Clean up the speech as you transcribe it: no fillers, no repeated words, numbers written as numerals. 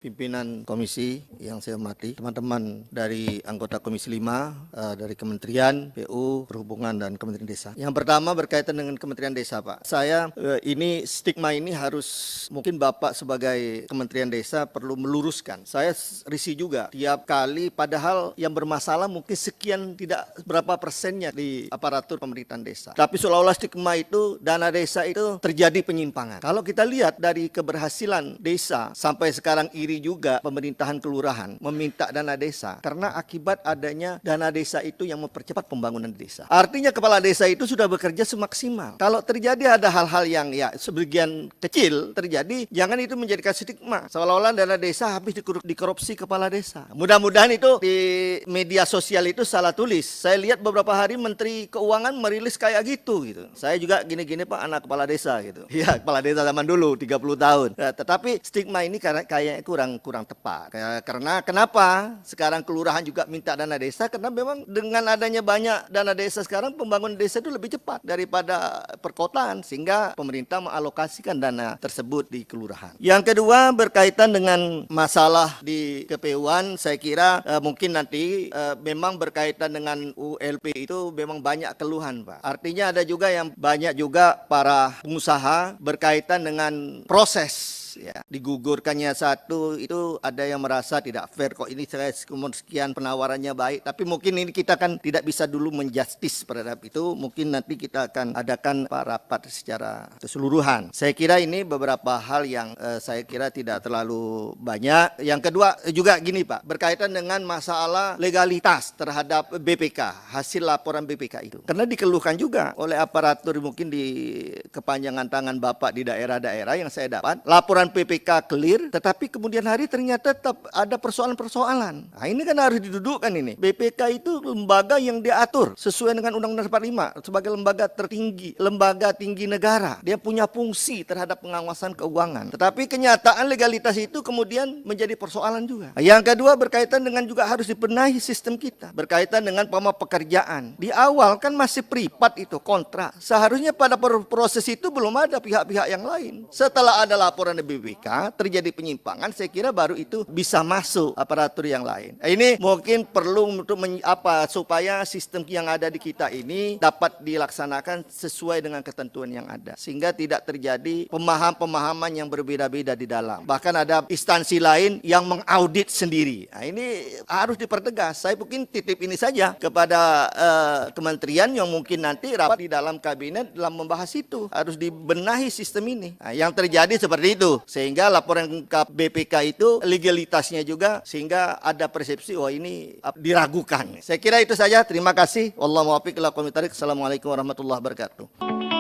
Pimpinan komisi yang saya hormati, teman-teman dari anggota Komisi 5, dari Kementerian, PU, Perhubungan, dan Kementerian Desa. Yang pertama berkaitan dengan Kementerian Desa, Pak. Saya, ini stigma ini harus, mungkin Bapak sebagai Kementerian Desa perlu meluruskan. Saya risih juga, tiap kali padahal yang bermasalah mungkin sekian tidak berapa persennya di aparatur pemerintahan desa. Tapi seolah-olah stigma itu, dana desa itu terjadi penyimpangan. Kalau kita lihat dari keberhasilan desa sampai sekarang juga pemerintahan kelurahan meminta dana desa karena akibat adanya dana desa itu yang mempercepat pembangunan desa. Artinya kepala desa itu sudah bekerja semaksimal. Kalau terjadi ada hal-hal yang ya sebagian kecil terjadi, jangan itu menjadikan stigma seolah-olah dana desa habis dikorupsi kepala desa. Mudah-mudahan itu di media sosial itu salah tulis. Saya lihat beberapa hari Menteri Keuangan merilis kayak gitu. Saya juga gini-gini Pak, anak kepala desa gitu. Ya, kepala desa zaman dulu 30 tahun. Nah, tetapi stigma ini kayaknya kurang tepat. Karena kenapa sekarang kelurahan juga minta dana desa? Karena memang dengan adanya banyak dana desa sekarang pembangunan desa itu lebih cepat daripada perkotaan, sehingga pemerintah mengalokasikan dana tersebut di kelurahan. Yang kedua berkaitan dengan masalah di KPU-an, saya kira mungkin nanti memang berkaitan dengan ULP itu memang banyak keluhan, Pak. Artinya ada juga yang banyak juga para pengusaha berkaitan dengan proses. Ya, digugurkannya satu itu ada yang merasa tidak fair, kok ini saya sekian penawarannya baik, tapi mungkin ini kita kan tidak bisa dulu menjustis terhadap itu, mungkin nanti kita akan adakan rapat secara keseluruhan. Saya kira ini beberapa hal yang saya kira tidak terlalu banyak. Yang kedua juga gini Pak, berkaitan dengan masalah legalitas terhadap BPK, hasil laporan BPK itu. Karena dikeluhkan juga oleh aparatur mungkin di kepanjangan tangan Bapak di daerah-daerah yang saya dapat, laporan PPK clear, tetapi kemudian hari ternyata tetap ada persoalan-persoalan. Nah, ini kan harus didudukkan ini. BPK itu lembaga yang diatur sesuai dengan Undang-Undang 45 sebagai lembaga tertinggi, lembaga tinggi negara. Dia punya fungsi terhadap pengawasan keuangan. Tetapi kenyataan legalitas itu kemudian menjadi persoalan juga. Nah, yang kedua berkaitan dengan juga harus dibenahi sistem kita. Berkaitan dengan pekerjaan. Di awal kan masih privat itu, kontrak. Seharusnya pada proses itu belum ada pihak-pihak yang lain. Setelah ada laporan BPK terjadi penyimpangan, saya kira baru itu bisa masuk aparatur yang lain. Ini mungkin perlu untuk supaya sistem yang ada di kita ini dapat dilaksanakan sesuai dengan ketentuan yang ada, sehingga tidak terjadi pemahaman yang berbeda-beda di dalam. Bahkan ada instansi lain yang mengaudit sendiri. Nah, ini harus dipertegas. Saya mungkin titip ini saja kepada kementerian yang mungkin nanti rapat di dalam kabinet dalam membahas itu. Harus dibenahi sistem ini. Nah, yang terjadi seperti itu. Sehingga laporan ke BPK itu legalitasnya juga, sehingga ada persepsi wah ini diragukan. Saya kira itu saja. Terima kasih. Wallahu muwaffiq ila aqwamit thoriq. Assalamualaikum warahmatullahi wabarakatuh.